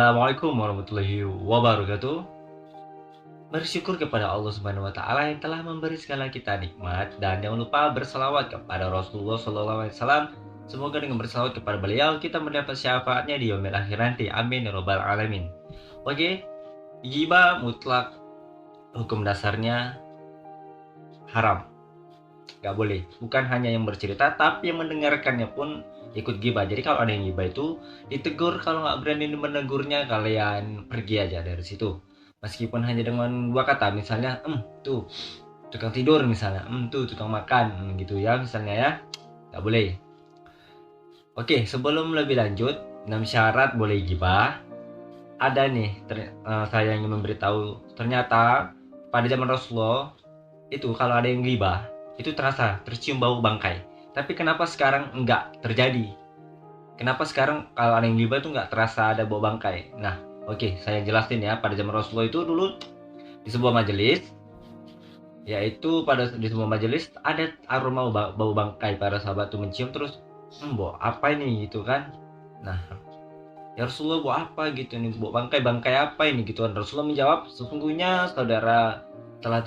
Assalamualaikum warahmatullahi wabarakatuh. Bersyukur kepada Allah Subhanahu wa taala yang telah memberi segala kita nikmat, dan jangan lupa berselawat kepada Rasulullah sallallahu alaihi wasallam. Semoga dengan berselawat kepada beliau kita mendapat syafaatnya di yaumil akhir nanti. Amin ya rabbal alamin. Oke, ghibah mutlak hukum dasarnya haram. Gak boleh. Bukan hanya yang bercerita, tapi yang mendengarkannya pun ikut gibah. Jadi kalau ada yang gibah itu ditegur, kalau nggak berani menegurnya kalian pergi aja dari situ. Meskipun hanya dengan dua kata, misalnya, tuh tukang tidur misalnya, tuh tukang makan, gitu ya misalnya ya, nggak boleh. Oke, sebelum lebih lanjut, 6 syarat boleh gibah. Ada nih, saya ingin memberitahu, ternyata pada zaman Rasulullah itu kalau ada yang gibah itu tercium bau bangkai. Tapi kenapa sekarang enggak terjadi? Kenapa sekarang kalau ada yang gibah itu enggak terasa ada bau bangkai? Nah, oke, saya jelasin ya. Pada zaman Rasulullah itu dulu di sebuah majelis, yaitu di sebuah majelis ada aroma bau bangkai. Para sahabat tuh mencium terus, bau apa ini gitu kan? Nah, ya Rasulullah, bau apa gitu nih, bau bangkai apa ini gitu kan. Rasulullah menjawab, sesungguhnya saudara telah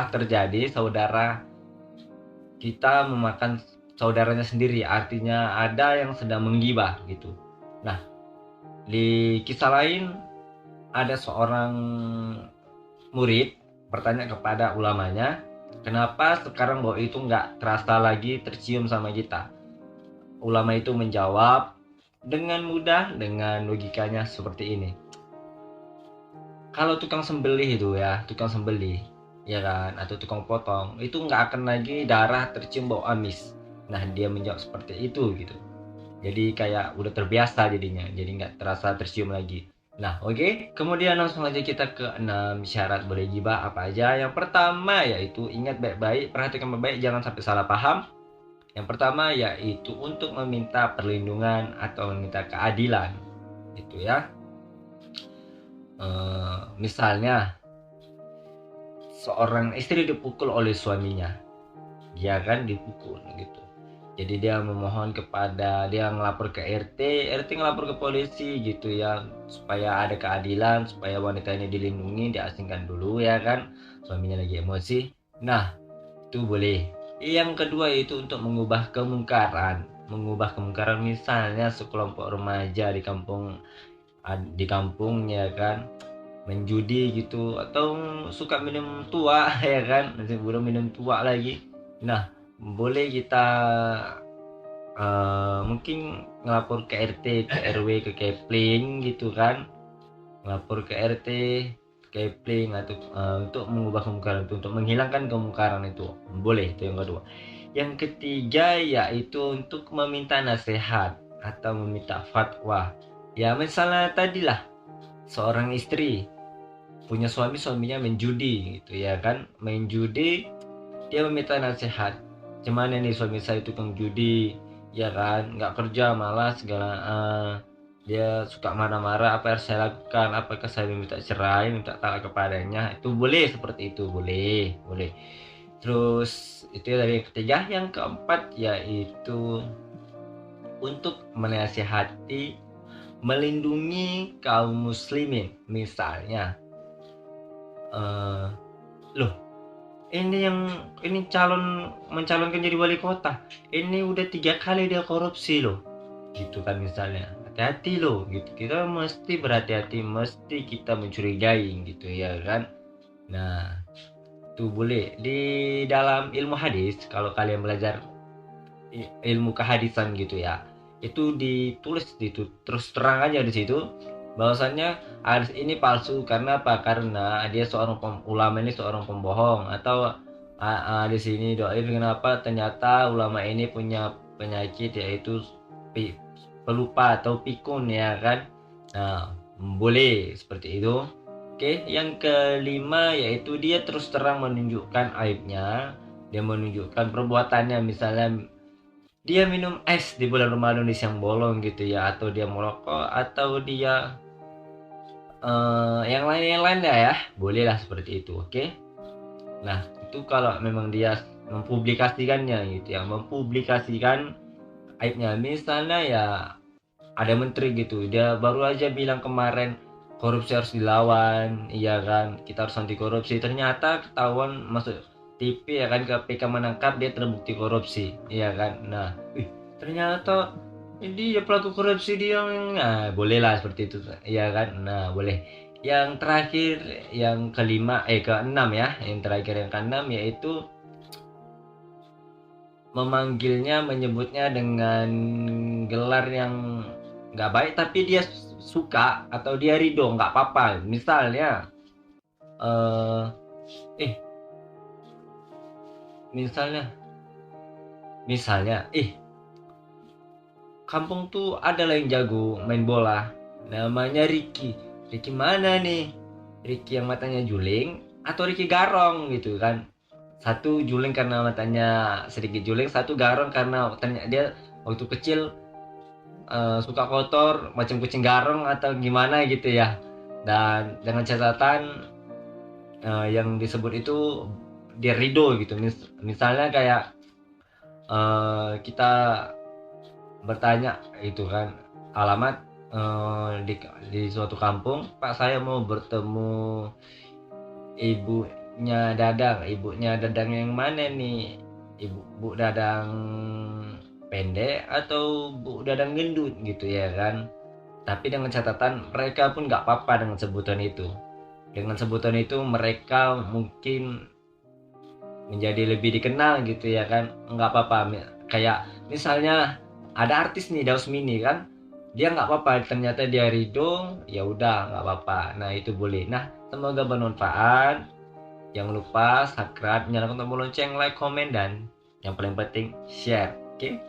terjadi saudara kita memakan saudaranya sendiri, artinya ada yang sedang menggibah gitu. Nah, di kisah lain ada seorang murid bertanya kepada ulamanya, kenapa sekarang bau itu nggak terasa lagi tercium sama kita? Ulama itu menjawab dengan mudah, dengan logikanya seperti ini. Kalau tukang sembelih itu ya, ya kan, atau tukang potong, itu nggak akan lagi darah tercium bau amis. Nah, dia menjawab seperti itu gitu. Jadi kayak udah terbiasa jadinya, jadi nggak terasa tercium lagi. Nah, oke. Kemudian langsung aja kita ke 6 syarat boleh gibah apa aja. Yang pertama yaitu ingat baik-baik, perhatikan baik-baik, jangan sampai salah paham. Yang pertama yaitu untuk meminta perlindungan atau meminta keadilan, gitu ya. Misalnya seorang istri dipukul oleh suaminya, dia kan dipukul gitu. Jadi dia memohon dia ngelapor ke RT ngelapor ke polisi gitu ya, supaya ada keadilan, supaya wanita ini dilindungi, diasingkan dulu ya kan, suaminya lagi emosi. Nah, itu boleh. Yang kedua itu untuk mengubah kemungkaran. Misalnya sekelompok remaja di kampungnya kan menjudi gitu, atau suka minum tua ya kan, masih belum minum tua lagi. Nah, boleh kita mungkin ngelapor ke RT, ke RW, ke Kepling gitu kan, ngelapor ke RT, Kepling, atau untuk mengubah kemungkaran itu, untuk menghilangkan kemungkaran itu boleh. Itu yang kedua. Yang ketiga yaitu untuk meminta nasihat atau meminta fatwa. Ya misalnya tadilah seorang istri punya suaminya menjudi gitu ya kan, main judi, dia meminta nasihat, cuman nih suami saya tukang judi ya kan, nggak kerja, malas segala, dia suka marah-marah, apa yang harus saya lakukan? Apakah saya meminta cerai, minta talak kepadanya? Itu boleh, seperti itu boleh. Terus itu dari yang ketiga. Yang keempat yaitu untuk menasihati, melindungi kaum muslimin. Misalnya, loh, ini mencalonkan jadi wali kota, ini udah 3 kali dia korupsi loh, gitu kan misalnya. Hati-hati loh gitu, kita mesti berhati-hati, mesti kita mencurigai gitu ya kan. Nah, itu boleh. Di dalam ilmu hadis, kalau kalian belajar ilmu kehadisan gitu ya, itu ditulis itu terus terang aja di situ bahwasannya hadis ini palsu. Karena apa? Karena dia ulama ini seorang pembohong, atau di sini doain kenapa ternyata ulama ini punya penyakit yaitu pelupa atau pikun ya kan. Nah, boleh seperti itu. Oke, yang kelima yaitu dia terus terang menunjukkan aibnya, dia menunjukkan perbuatannya. Misalnya dia minum es di bulan Ramadan di siang bolong gitu ya, atau dia merokok, atau dia yang lain ya, bolehlah seperti itu. Oke. Nah, itu kalau memang dia mempublikasikannya gitu ya, mempublikasikan aibnya. Misalnya ya ada menteri gitu, dia baru aja bilang kemarin korupsi harus dilawan, iya kan, kita harus anti korupsi, ternyata ketahuan masuk TV ya kan, KPK menangkap dia terbukti korupsi, iya kan. Nah, ternyata ini ya pelaku korupsi, dia yang, nah boleh lah seperti itu, iya kan. Nah boleh. Yang terakhir, yang keenam ya, yang terakhir yang keenam yaitu menyebutnya dengan gelar yang nggak baik, tapi dia suka atau dia ridho, nggak apa-apa. Misalnya, eh, eh, misalnya, kampung tuh ada lah yang jago main bola, namanya Ricky. Ricky mana nih? Ricky yang matanya juling atau Ricky Garong gitu kan? Satu juling karena matanya sedikit juling, satu garong karena ternyata dia waktu kecil suka kotor macam kucing garong atau gimana gitu ya. Dan dengan catatan yang disebut itu dia ridho gitu. Misalnya kayak kita bertanya itu kan, alamat di suatu kampung, Pak saya mau bertemu ibunya Dadang yang mana nih, Bu Dadang pendek atau Bu Dadang gendut gitu ya kan. Tapi dengan catatan mereka pun nggak apa-apa dengan sebutan itu. Dengan sebutan itu mereka mungkin menjadi lebih dikenal gitu ya kan, nggak apa-apa. Kayak misalnya ada artis nih Daus Mini kan, dia nggak apa-apa ternyata dia ridho, ya udah nggak apa-apa, nah itu boleh. Nah semoga bermanfaat, jangan lupa subscribe, nyalakan tombol lonceng, like, komen, dan yang paling penting share, oke?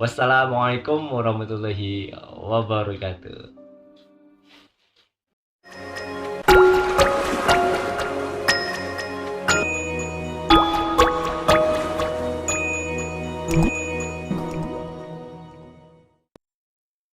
Wassalamualaikum warahmatullahi wabarakatuh.